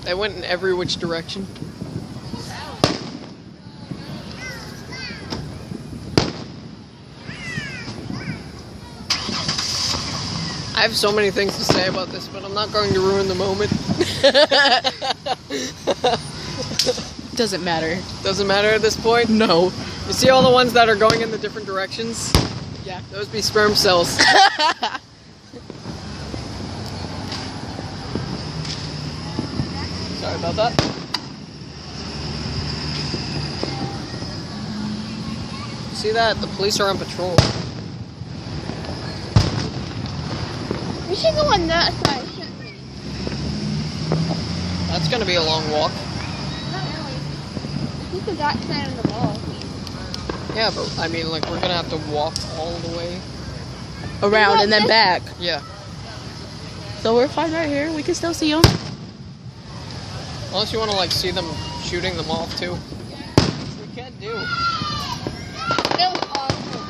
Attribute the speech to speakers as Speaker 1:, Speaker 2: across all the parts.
Speaker 1: They went in every which direction. I have so many things to say about this, but I'm not going to ruin the moment.
Speaker 2: Doesn't matter.
Speaker 1: Doesn't matter at this point?
Speaker 2: No.
Speaker 1: You see all the ones that are going in the different directions?
Speaker 2: Yeah.
Speaker 1: Those be sperm cells. Sorry about that. See that? The police are on patrol.
Speaker 3: We should go on that side, shouldn't we?
Speaker 1: That's gonna be a long walk.
Speaker 3: Not really. I think the that side of the wall.
Speaker 1: Yeah, but I mean, like, we're gonna have to walk all the way.
Speaker 2: Around and then back.
Speaker 1: Yeah.
Speaker 2: So we're fine right here. We can still see them.
Speaker 1: Unless you want to, like, see them shooting them off, too. Which we can do.
Speaker 3: That was awesome.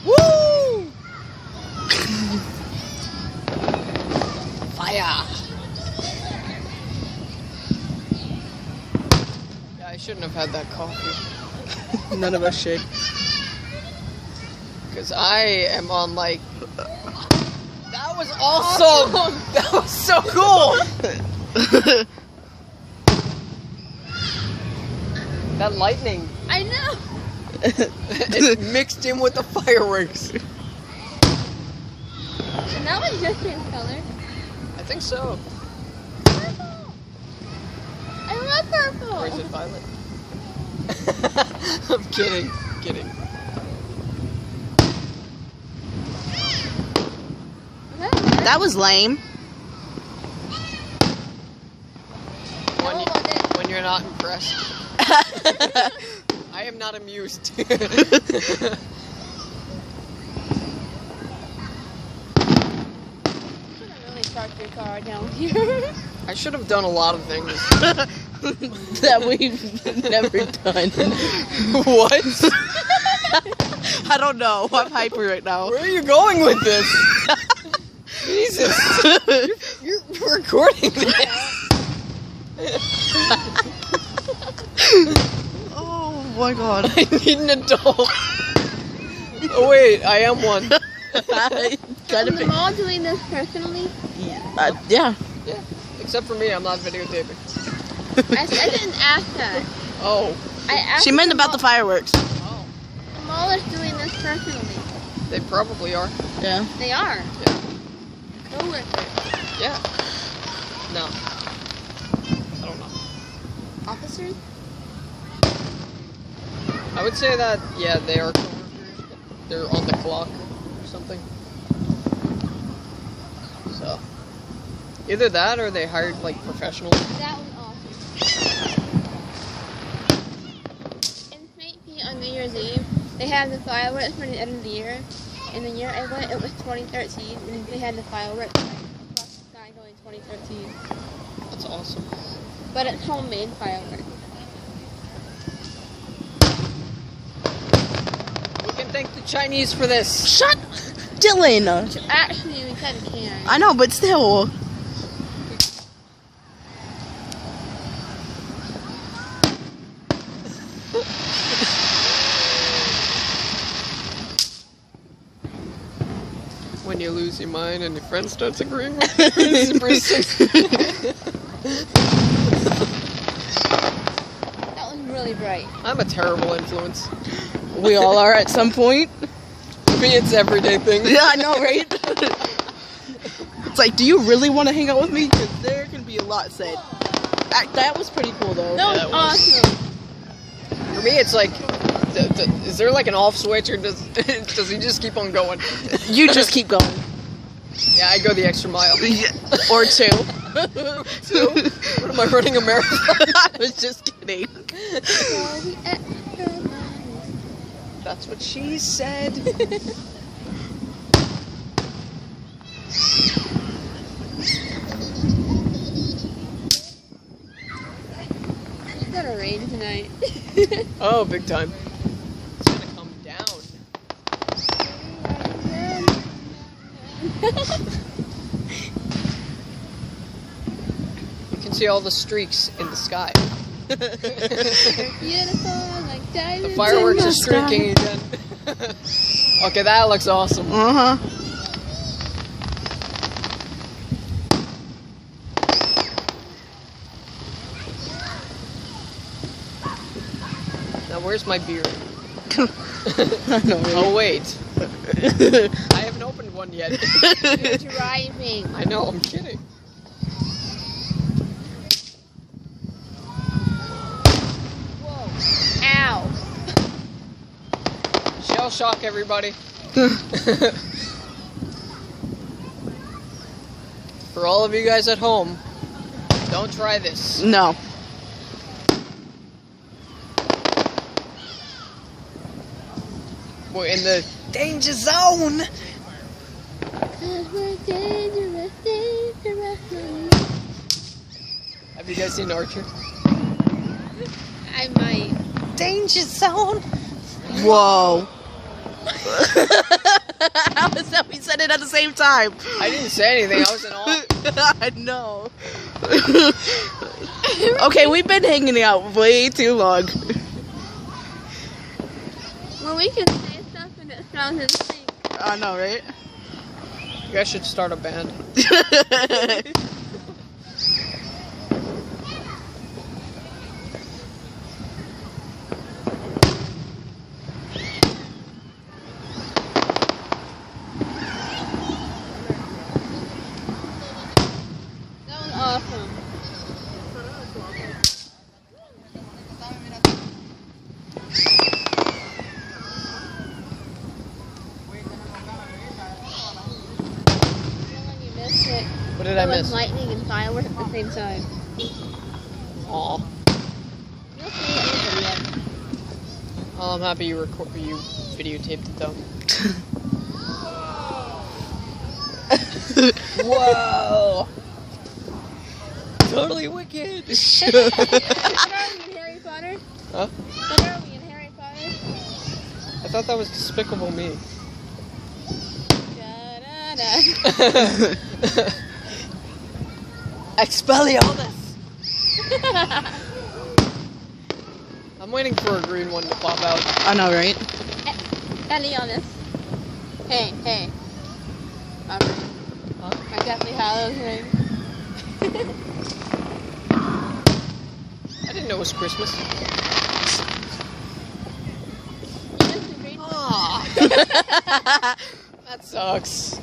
Speaker 2: Woo!
Speaker 1: Fire! Yeah, I shouldn't have had that coffee.
Speaker 2: None of us should.
Speaker 1: Because I am on, like... That was awesome! That was so cool! That lightning,
Speaker 3: I know.
Speaker 1: it mixed in with the fireworks.
Speaker 3: And that was just in color.
Speaker 1: I think so.
Speaker 3: Purple. I love purple.
Speaker 1: Or is it violet? I'm kidding. Kidding.
Speaker 2: That was lame.
Speaker 1: When you're not impressed. I am not amused.
Speaker 3: You shouldn't really park your car down here.
Speaker 1: I should have done a lot of things.
Speaker 2: That we've never done.
Speaker 1: What?
Speaker 2: I don't know. I'm hyper right now.
Speaker 1: Where are you going with this? Jesus. You're recording this.
Speaker 2: Oh my god.
Speaker 1: I need an adult. Oh wait, I am one.
Speaker 2: Kind
Speaker 3: Are we all doing this personally?
Speaker 2: Yeah.
Speaker 1: Yeah. Except for me, I'm not videotaping.
Speaker 3: I didn't ask that.
Speaker 1: Oh.
Speaker 3: I asked
Speaker 2: She meant about the fireworks.
Speaker 1: Oh.
Speaker 3: Jamal is doing this personally.
Speaker 1: They probably are.
Speaker 2: Yeah.
Speaker 3: They are.
Speaker 1: Yeah.
Speaker 3: Co-workers.
Speaker 1: Yeah. No. I don't know.
Speaker 3: Officers?
Speaker 1: I would say that, yeah, they are coworkers, but they're on the clock or something. So, either that or they hired, like, professionals.
Speaker 3: That was awesome. In St. Pete on New Year's Eve, they had the fireworks for the end of the year. And the year I went, it was 2013, and they had the fireworks across the sky going 2013.
Speaker 1: That's awesome.
Speaker 3: But it's homemade fireworks.
Speaker 1: We can thank the Chinese for this.
Speaker 2: Shut Dylan.
Speaker 3: Actually, we kind of can.
Speaker 2: I know, but still.
Speaker 1: When you lose your mind and your friend starts agreeing with you.
Speaker 3: That was really bright.
Speaker 1: I'm a terrible influence.
Speaker 2: We all are at some point.
Speaker 1: For me, it's everyday thing.
Speaker 2: Yeah, I know, right? It's like, do you really want to hang out with me? Because there can be a lot said. That was pretty cool, though.
Speaker 3: That was
Speaker 1: that was-
Speaker 3: awesome.
Speaker 1: For me, it's like, is there like an off switch, or does he just keep on going?
Speaker 2: You just keep going.
Speaker 1: Yeah, I go the extra mile.
Speaker 2: Yeah. Or two.
Speaker 1: So, what am I running a marathon?
Speaker 2: I was just kidding.
Speaker 1: That's what she said.
Speaker 3: It's gonna rain tonight.
Speaker 1: Oh, big time. It's gonna come down. see all the streaks in the sky.
Speaker 3: Beautiful, like
Speaker 1: The
Speaker 3: diamonds.
Speaker 1: fireworks
Speaker 2: in
Speaker 1: are
Speaker 2: the sky.
Speaker 1: streaking again. Okay, that looks awesome.
Speaker 2: Uh-huh.
Speaker 1: Now, where's my beer?
Speaker 2: I know,
Speaker 1: Oh, wait. I haven't opened one yet.
Speaker 3: You're driving.
Speaker 1: I know, I'm kidding.
Speaker 3: Whoa. Ow.
Speaker 1: Shell shock, everybody. For all of you guys at home, don't try this.
Speaker 2: No.
Speaker 1: We're in the danger zone.
Speaker 3: 'Cause we're dangerous, dangerous.
Speaker 1: Have you guys seen Archer?
Speaker 3: I might.
Speaker 1: Danger zone.
Speaker 2: Whoa. How is that we said it at the same time?
Speaker 1: I didn't say anything. I was in awe.
Speaker 2: I know. Okay, we've been hanging out way too long.
Speaker 3: Well, we can say stuff and it sounds insane.
Speaker 2: I know, right?
Speaker 1: You guys should start a band.
Speaker 3: That was awesome. You missed it.
Speaker 1: What did I
Speaker 3: There was
Speaker 1: miss?
Speaker 3: lightning and fireworks at the same time.
Speaker 1: Aw.
Speaker 3: You'll see it in the video.
Speaker 1: Oh, I'm happy you videotaped it though. Whoa! Totally wicked.
Speaker 3: What are we in Harry Potter?
Speaker 1: Huh?
Speaker 3: What are we in Harry Potter?
Speaker 1: I thought that was Despicable Me.
Speaker 3: Da-da-da.
Speaker 1: Expelliarmus! I'm waiting for a green one to pop out.
Speaker 2: I know, right?
Speaker 3: Expelliarmus. Hey, hey. Alright.
Speaker 1: Huh?
Speaker 3: I Deathly Hallows ring.
Speaker 1: I didn't know it was Christmas.
Speaker 3: You missed the green one.
Speaker 1: Ah. That sucks.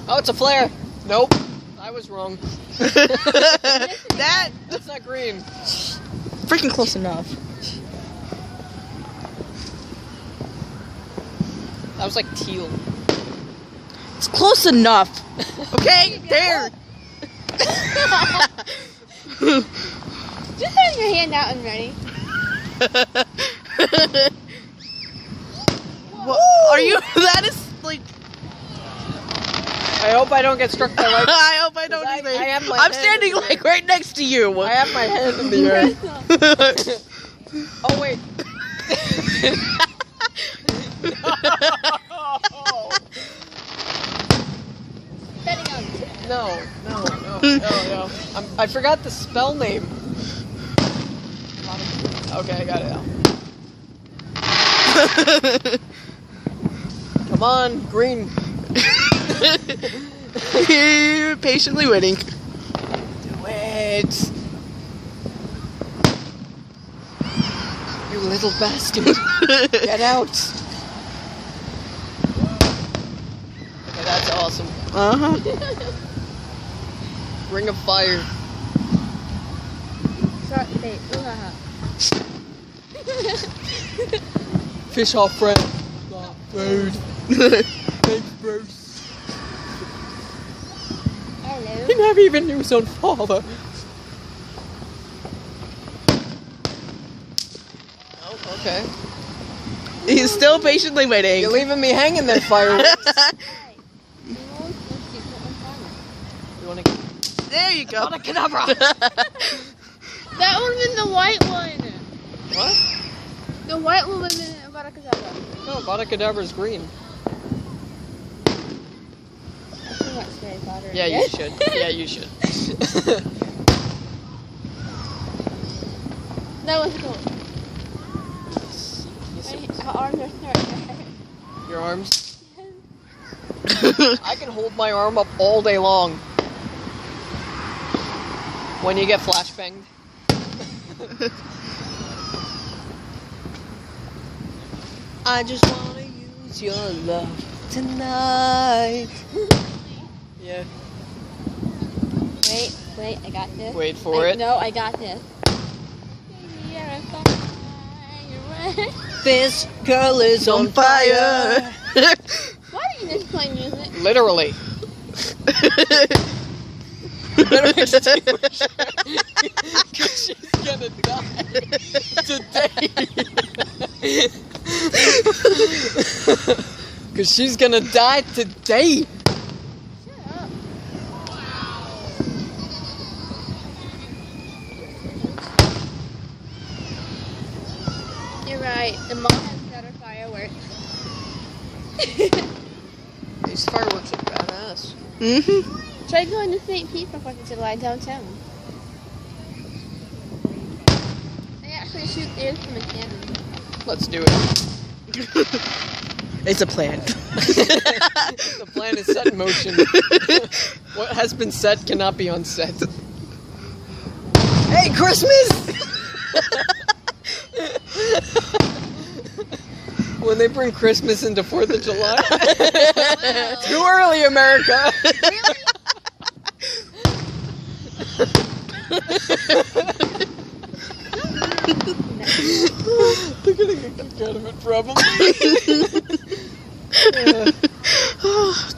Speaker 1: Oh, it's a flare. Nope. I was wrong.
Speaker 2: That
Speaker 1: That's not green.
Speaker 2: freaking close enough.
Speaker 1: That was like teal.
Speaker 2: It's close enough. Okay, there.
Speaker 3: Just have your hand out and ready.
Speaker 2: What, are you? That is like.
Speaker 1: I hope I don't get struck by lightning.
Speaker 2: I hope I don't
Speaker 1: I-
Speaker 2: either.
Speaker 1: I have my
Speaker 2: I'm
Speaker 1: hand
Speaker 2: standing
Speaker 1: in the
Speaker 2: like right next to you.
Speaker 1: I have my hand in the air. Oh wait.
Speaker 3: Betting on
Speaker 1: No. I forgot the spell name. Okay, I got it now. Come on, green.
Speaker 2: Patiently waiting.
Speaker 1: Do it. You little bastard. Get out. Okay, that's awesome.
Speaker 2: Uh-huh.
Speaker 1: Ring of fire.
Speaker 3: short bait. Ooh, haha.
Speaker 1: Fish off friend. Food. Thanks, Bruce.
Speaker 3: Hello.
Speaker 1: He never even knew his own father. Oh, okay.
Speaker 2: He's still patiently waiting.
Speaker 1: You're leaving me hanging there, fireworks. You wanna
Speaker 2: There you go.
Speaker 1: Abracadabra.
Speaker 3: That would have been the white one.
Speaker 1: What?
Speaker 3: The white one would have been Abracadabra.
Speaker 1: No, Abracadabra's green.
Speaker 3: to watch Harry Potter.
Speaker 1: Yeah,
Speaker 3: again.
Speaker 1: you should. Yeah, you should.
Speaker 3: That was cool. Our arms are starting.
Speaker 1: Your arms? I can hold my arm up all day long. When you get flashbanged. I just wanna use your love tonight. Yeah.
Speaker 3: Wait, I got this.
Speaker 1: Wait for it.
Speaker 3: No, I got this.
Speaker 1: This girl is on fire.
Speaker 3: Why do you just play music?
Speaker 1: Literally. Because she's gonna die today. Because she's gonna die today.
Speaker 3: Shut up. You're right. The mall has better fireworks.
Speaker 1: These fireworks are badass.
Speaker 2: Mm-hmm.
Speaker 3: Try going to St. Pete for 4th of July downtown. They actually shoot theirs from a cannon.
Speaker 1: Let's do it.
Speaker 2: It's a plan.
Speaker 1: The plan is set in motion. What has been set cannot be unset. Hey, Christmas! When they bring Christmas into 4th of July. Too early, America!
Speaker 3: Really?
Speaker 1: They're gonna get kicked out of it, probably.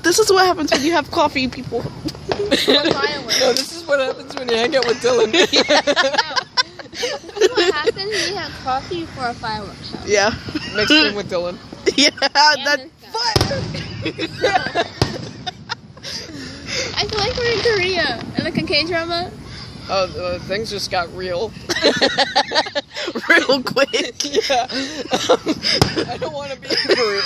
Speaker 2: This is what happens when you have coffee, people.
Speaker 3: Fireworks.
Speaker 1: No, this is what happens when you hang out with Dylan.
Speaker 3: This is what happens when you have coffee for a fireworks show.
Speaker 2: Yeah.
Speaker 1: Mixed in with Dylan.
Speaker 2: Yeah,
Speaker 3: And
Speaker 2: that's
Speaker 3: this guy. I feel like we're in Korea. Like a K-drama.
Speaker 1: Oh, things just got real.
Speaker 2: real quick.
Speaker 1: Yeah. I don't want to be in Korea.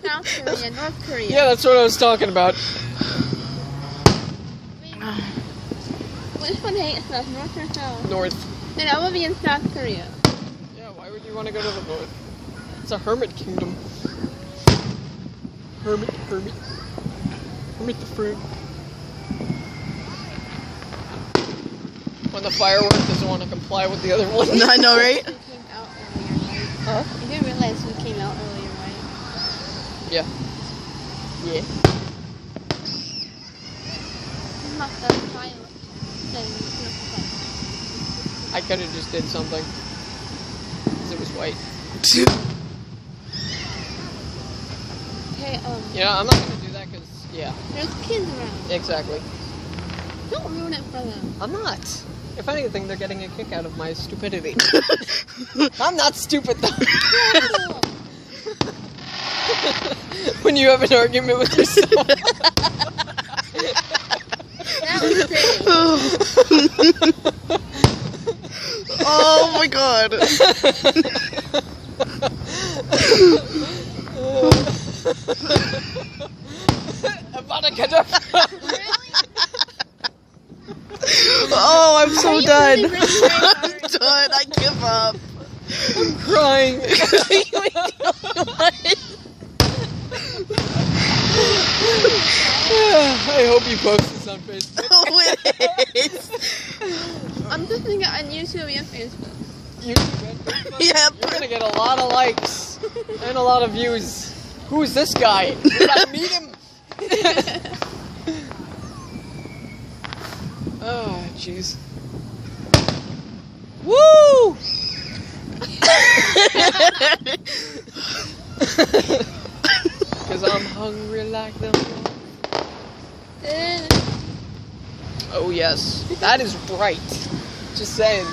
Speaker 3: Not South Korea, North Korea.
Speaker 1: Yeah, that's what I was talking about.
Speaker 3: Which one hates us, North or South?
Speaker 1: North.
Speaker 3: Then I would be in South Korea.
Speaker 1: Yeah, why would you want to go to the north? It's a hermit kingdom. Hermit the fruit. When the firework doesn't want to comply with the other one.
Speaker 2: I know, right?
Speaker 3: We came out earlier, right?
Speaker 1: Huh?
Speaker 3: You didn't realize we came out earlier, right?
Speaker 1: Yeah. Yeah.
Speaker 3: Not the fireworks. Then it's not the fireworks.
Speaker 1: I could have just did something. Because it was white.
Speaker 3: Okay,
Speaker 1: Yeah, I'm not going to do that because, yeah.
Speaker 3: there's kids around.
Speaker 1: Exactly.
Speaker 3: Don't ruin it for them.
Speaker 1: I'm not. If anything, they're getting a kick out of my stupidity. I'm not stupid though. When you have an argument with yourself.
Speaker 3: That was silly.
Speaker 2: Oh my god. Oh, I'm so done. I'm done. I give up.
Speaker 1: I'm crying. I hope you post this on Facebook.
Speaker 2: Oh, it is.
Speaker 3: I'm just thinking on YouTube and Facebook.
Speaker 1: YouTube and Facebook?
Speaker 2: Yeah.
Speaker 1: You're gonna get a lot of likes and a lot of views. Who's this guy? Did I meet him? Oh, jeez. Woo! Because I'm hungry like them. Oh, yes. That is bright. Just saying.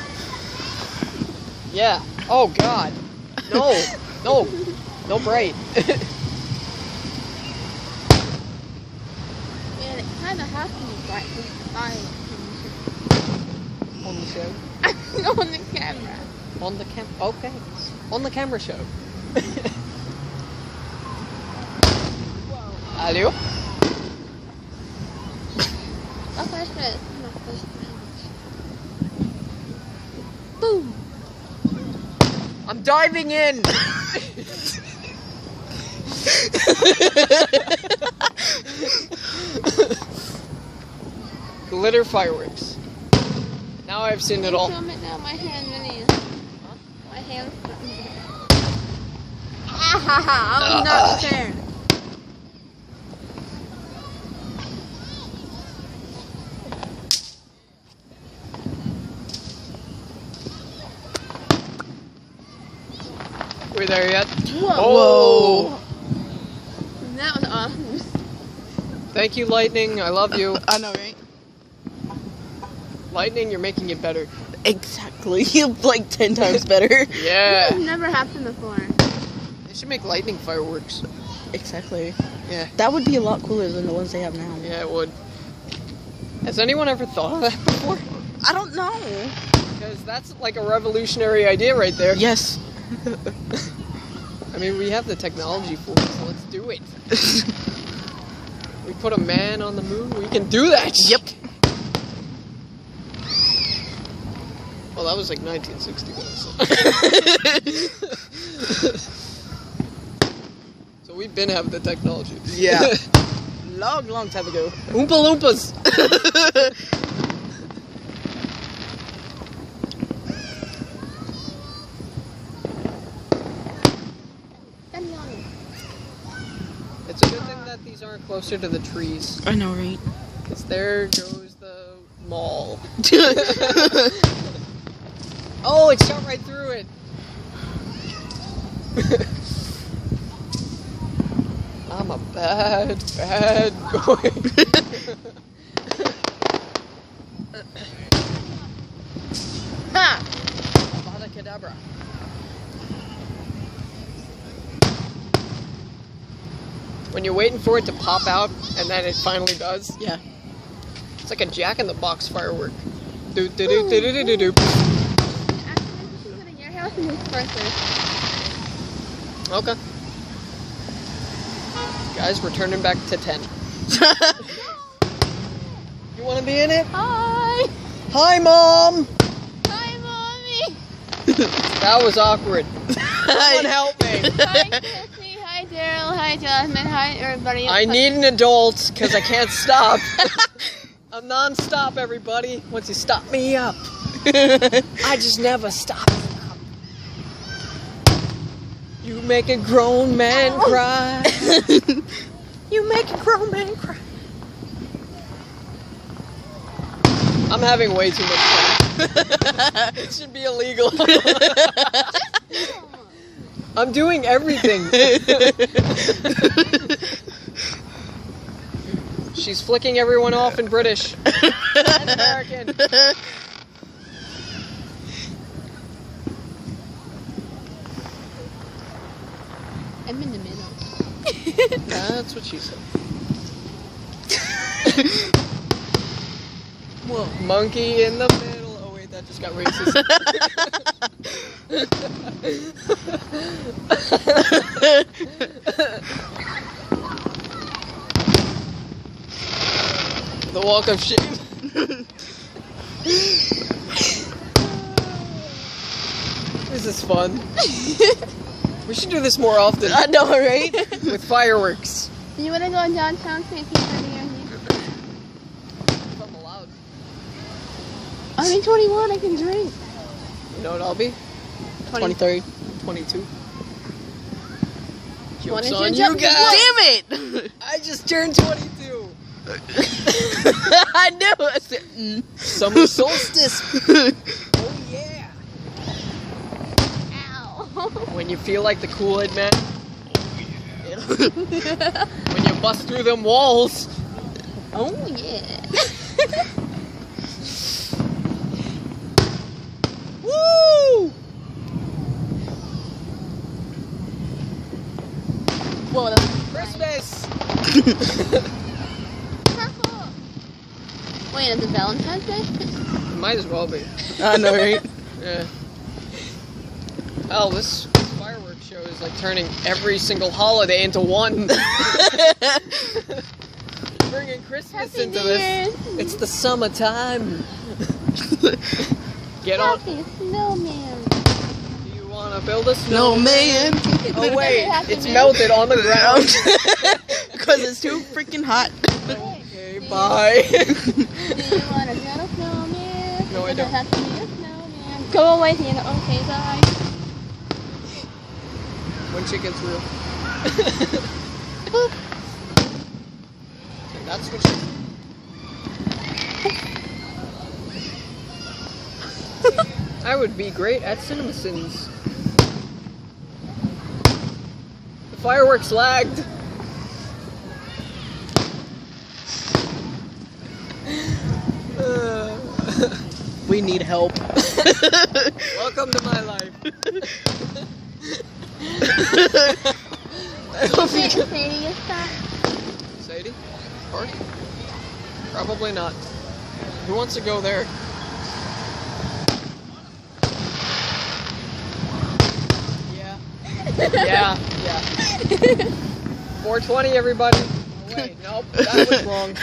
Speaker 1: Yeah. Oh, God. No. No. No bright.
Speaker 3: Man, it kind of has to be bright with the fire.
Speaker 1: On the show.
Speaker 3: On the camera.
Speaker 1: On the okay. On the camera show. Allô?
Speaker 3: I'll flash it. No, flash it. Boom.
Speaker 1: I'm diving in! Glitter fireworks. Now I've seen it all.
Speaker 3: Film it now. My hand mini. My hand. I'm not prepared.
Speaker 1: We there yet?
Speaker 2: Whoa.
Speaker 3: That was awesome.
Speaker 1: Thank you, Lightning. I love you.
Speaker 2: I know, right?
Speaker 1: Lightning, you're making it better.
Speaker 2: Exactly. Like 10 times better.
Speaker 3: This
Speaker 1: Yeah.
Speaker 3: has never happened before.
Speaker 1: They should make lightning fireworks.
Speaker 2: Exactly.
Speaker 1: Yeah.
Speaker 2: That would be a lot cooler than the ones they have now.
Speaker 1: Yeah, it would. Has anyone ever thought of that before?
Speaker 2: I don't know.
Speaker 1: Because that's like a revolutionary idea right there.
Speaker 2: Yes.
Speaker 1: I mean, we have the technology for it, so let's do it. We put a man on the moon, we can do that!
Speaker 2: Yep.
Speaker 1: Well, that was like 1961, so. So we've been having the technology.
Speaker 2: Yeah. Long time ago.
Speaker 1: Oompa Loompas! It's a good thing that these aren't closer to the trees,
Speaker 2: I know, right?
Speaker 1: because there goes the mall. Oh, it shot right through it! I'm a bad boy.
Speaker 2: Ha!
Speaker 1: Avada Kedavra. When you're waiting for it to pop out, and then it finally does,
Speaker 2: Yeah.
Speaker 1: it's like a Jack-in-the-Box firework. Do do do do do do do.
Speaker 3: Actually, we should go to your house and do first.
Speaker 1: Okay. Guys, we're turning back to 10. You want to be in it?
Speaker 3: Hi!
Speaker 1: Hi, Mom!
Speaker 3: Hi, Mommy!
Speaker 1: That was awkward. Someone help me.
Speaker 3: Hi, Jesse. Hi, Daryl. Hi, Jonathan. Hi, everybody.
Speaker 1: I need an adult, because I can't stop. I'm non-stop, everybody. Once you stop me up. I just never stop. You make a grown man cry. You make a grown man cry. I'm having way too much fun. It should be illegal. I'm doing everything. She's flicking everyone off in British. And American.
Speaker 3: I'm in the middle.
Speaker 1: That's what she said. Whoa. Monkey in the middle. Oh wait, that just got racist. The walk of shame. This is fun. We should do this more often.
Speaker 2: I know, right?
Speaker 1: With fireworks.
Speaker 3: Do you want to go in downtown St. Peter?
Speaker 1: If I'm allowed.
Speaker 3: I'm 21. I can drink.
Speaker 1: You know what I'll be?
Speaker 2: 23rd.
Speaker 1: 22.
Speaker 3: Wanna
Speaker 1: Joke's
Speaker 3: do
Speaker 1: on you
Speaker 3: jump-
Speaker 1: guys!
Speaker 2: Damn it!
Speaker 1: I just turned 22.
Speaker 2: I knew it. I said,
Speaker 1: Summer solstice. Oh yeah.
Speaker 3: Ow.
Speaker 1: When you feel like the Kool-Aid man. When you bust through them walls.
Speaker 3: Oh, yeah.
Speaker 1: Woo!
Speaker 3: Whoa, that's
Speaker 1: Christmas!
Speaker 3: purple. Wait, is it Valentine's Day?
Speaker 1: Might as well be.
Speaker 2: I know, right?
Speaker 1: Yeah. Oh, this fireworks show is It's like turning every single holiday into one. Bringing Christmas
Speaker 3: Happy
Speaker 1: into
Speaker 3: New
Speaker 1: this.
Speaker 3: Year's.
Speaker 1: It's the summertime. Get on.
Speaker 3: Happy snowman.
Speaker 1: Do you want to build a
Speaker 2: No
Speaker 1: snowman?
Speaker 2: man.
Speaker 1: Oh wait,
Speaker 3: Happy
Speaker 1: it's
Speaker 3: New
Speaker 1: melted on the ground.
Speaker 2: Because it's too freaking hot.
Speaker 1: Okay, bye.
Speaker 3: Do you want to build a snowman?
Speaker 1: No, I don't.
Speaker 3: Happy New Year, snowman. Go away, Santa. Okay, bye.
Speaker 1: When shit gets real.
Speaker 3: Boop.
Speaker 1: And that's what she... I would be great at CinemaSins. The fireworks lagged.
Speaker 2: We need help.
Speaker 1: Welcome to my life. I hope you can...
Speaker 3: Sadie, is that?
Speaker 1: Sadie? Park? Probably not. Who wants to go there? Yeah. Yeah, yeah. 420, everybody. Oh, wait, nope, that was wrong.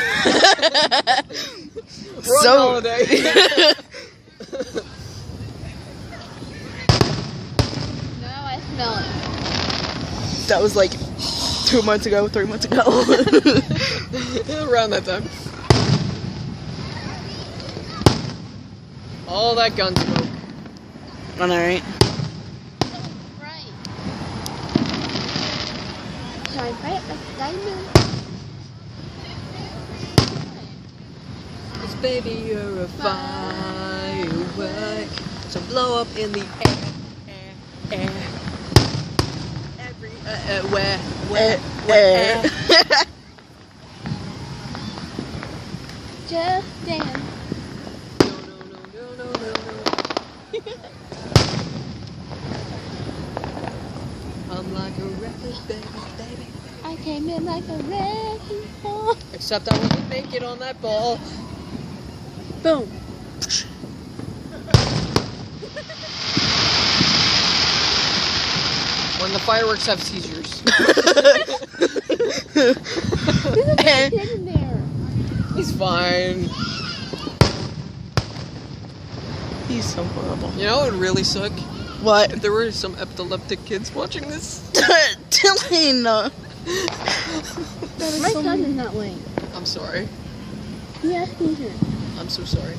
Speaker 1: Wrong holiday.
Speaker 3: Now I smell it.
Speaker 2: That was like 2 months ago, 3 months ago.
Speaker 1: Around that time. All that gun smoke.
Speaker 2: Alright.
Speaker 3: Right. Shine bright like a diamond.
Speaker 1: Cause baby, you're a firework. So blow up in the air. Every, where.
Speaker 3: Just dance.
Speaker 1: No. I'm like a reckless baby.
Speaker 3: I came in like a wrecking ball.
Speaker 1: Except I wouldn't make it on that ball.
Speaker 3: Boom.
Speaker 1: When the fireworks have seizures.
Speaker 3: There's a kid in there.
Speaker 1: He's fine.
Speaker 2: He's so horrible.
Speaker 1: You know what would really suck?
Speaker 2: What?
Speaker 1: If there were some epileptic kids watching this.
Speaker 2: Dylan!
Speaker 3: My son is not late.
Speaker 1: I'm sorry.
Speaker 3: He has seizures.
Speaker 1: I'm so sorry.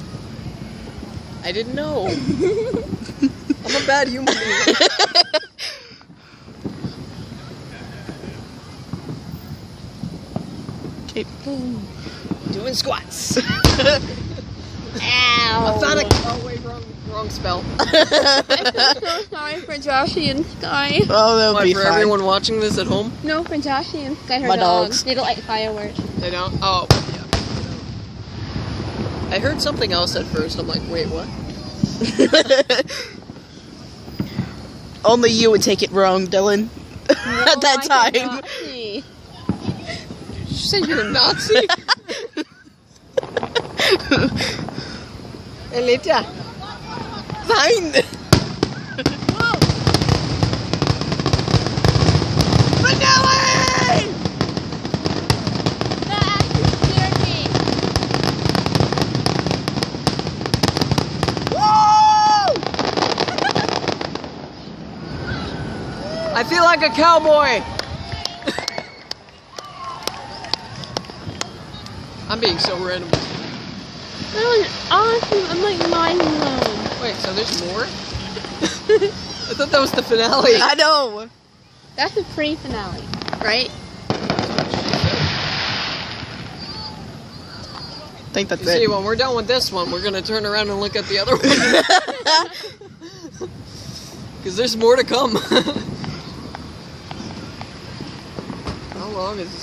Speaker 1: I didn't know. I'm a bad human being.
Speaker 2: Okay.
Speaker 1: Doing squats.
Speaker 3: Ow.
Speaker 1: I found a... Oh wait, wrong spell.
Speaker 3: I feel so sorry for Joshy and Sky.
Speaker 2: Oh, that'll
Speaker 1: What,
Speaker 2: be
Speaker 1: for
Speaker 2: fine.
Speaker 1: everyone watching this at home?
Speaker 3: No, for Joshy and Sky, her
Speaker 2: My
Speaker 3: dogs.
Speaker 2: dogs.
Speaker 3: They don't like fireworks.
Speaker 1: They don't? Oh, yeah. I heard something else at first. I'm like, wait, what?
Speaker 2: Only you would take it wrong, Dylan. At that time.
Speaker 1: Did you say you're a Nazi? Elita. Fine. Vanilla!
Speaker 3: Ah, you scared me.
Speaker 1: I feel like a cowboy. I'm being so random.
Speaker 3: That was awesome. I'm like mind blown.
Speaker 1: Wait, so there's more? I thought that was the finale.
Speaker 2: I know.
Speaker 3: That's the pre-finale, right?
Speaker 2: I think that's
Speaker 1: You see,
Speaker 2: it.
Speaker 1: when we're done with this one, we're gonna turn around and look at the other one. Because there's more to come. How long is this?